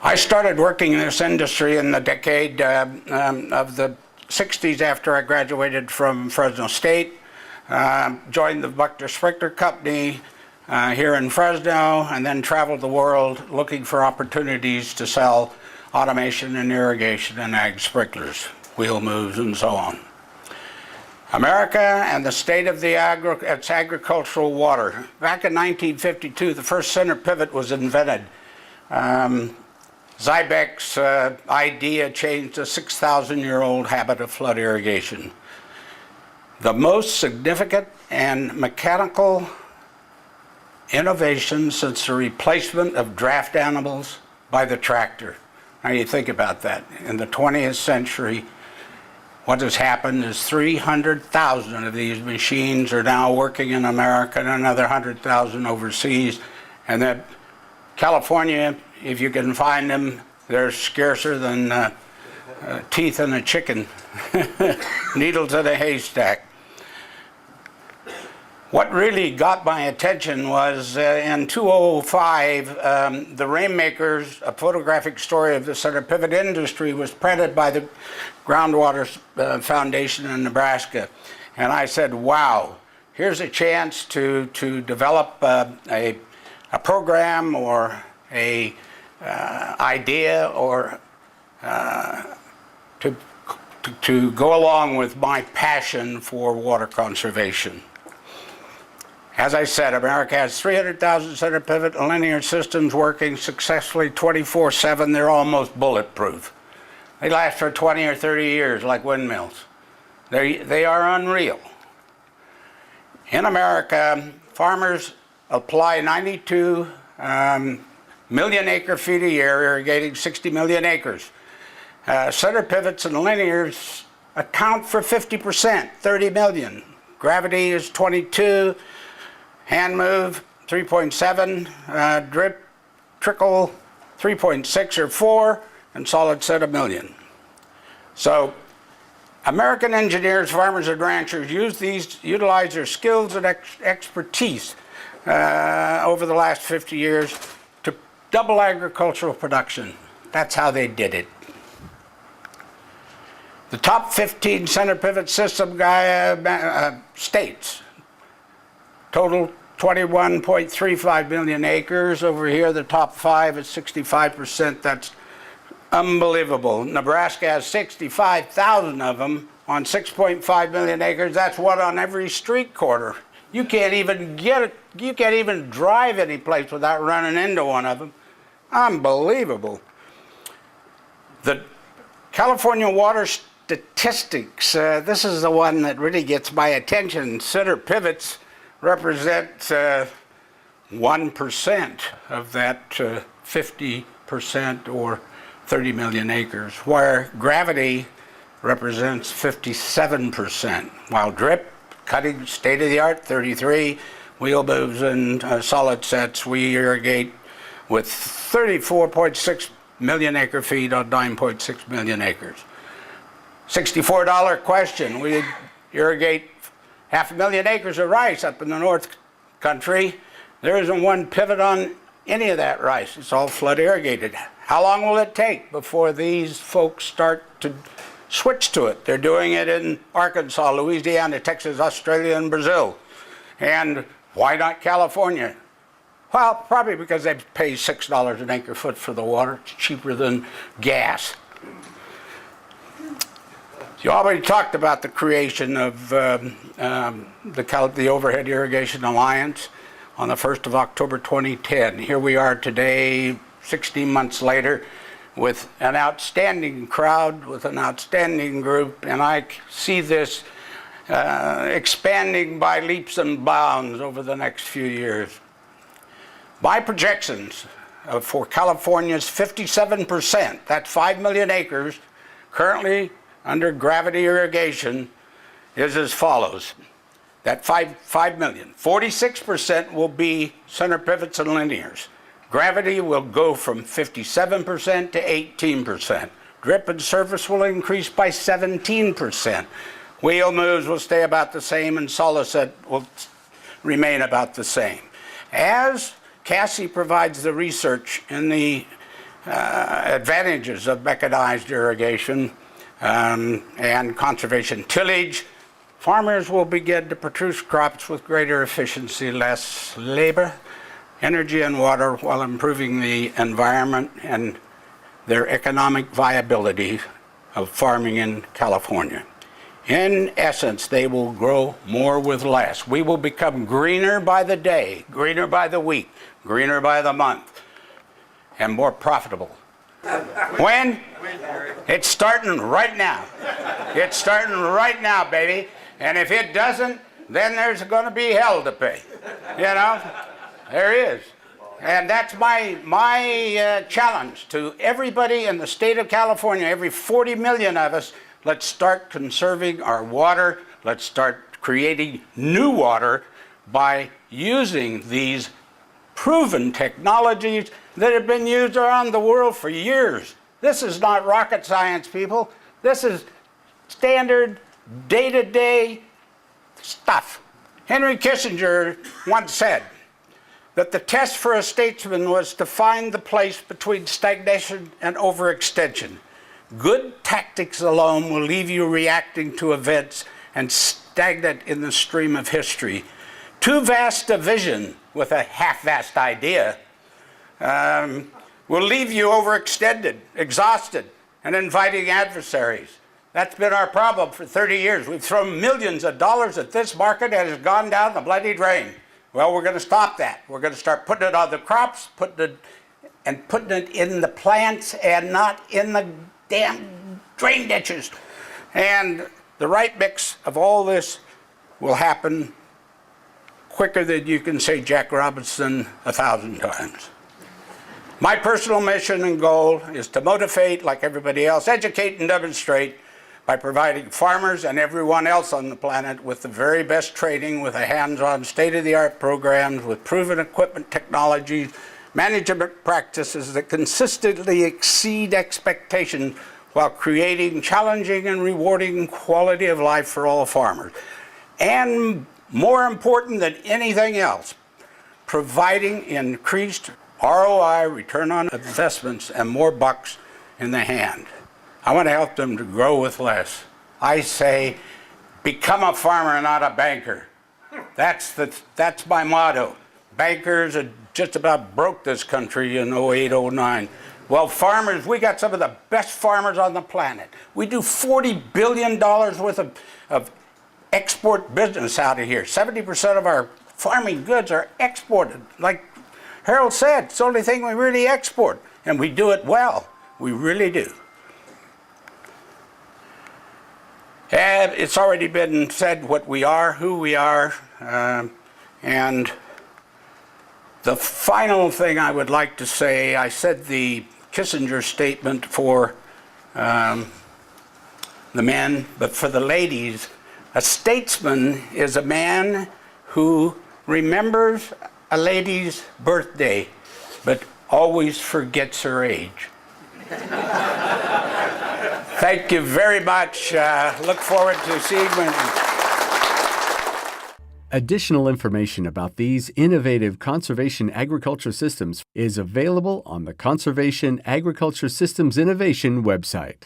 I started working in this industry in the decade of the 60s after I graduated from Fresno State. Joined the Buckner Sprinkler Company here in Fresno, and then traveled the world looking for opportunities to sell automation and irrigation and ag sprinklers, wheel moves, and so on. America and the state of its agricultural water. Back in 1952, the first center pivot was invented. Zybeck's idea changed a 6,000-year-old habit of flood irrigation. The most significant and mechanical innovation since the replacement of draft animals by the tractor. Now you think about that. In the 20th century, what has happened is 300,000 of these machines are now working in America and another 100,000 overseas. And that California, if you can find them, they're scarcer than teeth in a chicken, needles in a haystack. What really got my attention was in 2005, the Rainmakers, a photographic story of the center pivot industry, was printed by the Groundwater Foundation in Nebraska. And I said, wow, here's a chance to develop a program or a idea or to go along with my passion for water conservation. As I said, America has 300,000 center pivot and linear systems working successfully 24/7. They're almost bulletproof. They last for 20 or 30 years like windmills. They are unreal. In America, farmers apply 92 million acre feet a year, irrigating 60 million acres. Center pivots and linears account for 50%, 30 million. Gravity is 22. Hand move, 3.7, drip, trickle, 3.6 or 4, and solid set 1 million. So American engineers, farmers, and ranchers utilize their skills and expertise over the last 50 years to double agricultural production. That's how they did it. The top 15 center pivot system states, total 21.35 million acres. Over here, the top 5 is 65%. That's unbelievable. Nebraska has 65,000 of them on 6.5 million acres. That's one on every street corner. You can't even drive any place without running into one of them. Unbelievable. The California water statistics, this is the one that really gets my attention. Center pivots represent 1% of that 50% or 30 million acres, where gravity represents 57%, while drip, cutting, state-of-the-art, 33, wheel moves and solid sets, we irrigate with 34.6 million acre feet on 9.6 million acres. $64 question, we irrigate 500,000 acres of rice up in the North Country. There isn't one pivot on any of that rice. It's all flood irrigated. How long will it take before these folks start to switch to it? They're doing it in Arkansas, Louisiana, Texas, Australia, and Brazil. And why not California? Well, probably because they pay $6 an acre foot for the water. It's cheaper than gas. You already talked about the creation of the Overhead Irrigation Alliance on the 1st of October 2010. Here we are today, 16 months later, with an outstanding crowd, with an outstanding group, and I see this expanding by leaps and bounds over the next few years. My projections for California's 57%, that's 5 million acres, currently under gravity irrigation, is as follows. That 5 million, 46% will be center pivots and linears. Gravity will go from 57% to 18%. Drip and surface will increase by 17%. Wheel moves will stay about the same, and solid set will remain about the same. As Cassie provides the research in the advantages of mechanized irrigation and conservation tillage, farmers will begin to produce crops with greater efficiency, less labor, energy, and water, while improving the environment and their economic viability of farming in California. In essence, they will grow more with less. We will become greener by the day, greener by the week, greener by the month, and more profitable. When? It's starting right now. It's starting right now, baby. And if it doesn't, then there's going to be hell to pay. You know? There is. And that's my challenge to everybody in the state of California, every 40 million of us. Let's start conserving our water. Let's start creating new water by using these proven technologies that have been used around the world for years. This is not rocket science, people. This is standard, day-to-day stuff. Henry Kissinger once said that the test for a statesman was to find the place between stagnation and overextension. Good tactics alone will leave you reacting to events and stagnant in the stream of history. Too vast a vision with a half-vast idea will leave you overextended, exhausted, and inviting adversaries. That's been our problem for 30 years. We've thrown millions of dollars at this market and it's gone down the bloody drain. Well, we're going to stop that. We're going to start putting it on the crops, putting it in the plants and not in the damn drain ditches. And the right mix of all this will happen quicker than you can say Jack Robinson 1,000 times. My personal mission and goal is to motivate, like everybody else, educate and demonstrate by providing farmers and everyone else on the planet with the very best training, with a hands-on state-of-the-art programs, with proven equipment technologies, management practices that consistently exceed expectations while creating challenging and rewarding quality of life for all farmers. And more important than anything else, providing increased ROI, return on investments, and more bucks in the hand. I want to help them to grow with less. I say, become a farmer, not a banker. That's my motto. Bankers are just about broke this country in 08, 09. Well, farmers, we got some of the best farmers on the planet. We do $40 billion worth of export business out of here. 70% of our farming goods are exported. Like Harold said, it's the only thing we really export. And we do it well. We really do. And it's already been said what we are, who we are, and the final thing I would like to say, I said the Kissinger statement for the men, but for the ladies, a statesman is a man who remembers a lady's birthday, but always forgets her age. Thank you very much. Look forward to seeing you. Additional information about these innovative conservation agriculture systems is available on the Conservation Agriculture Systems Innovation website.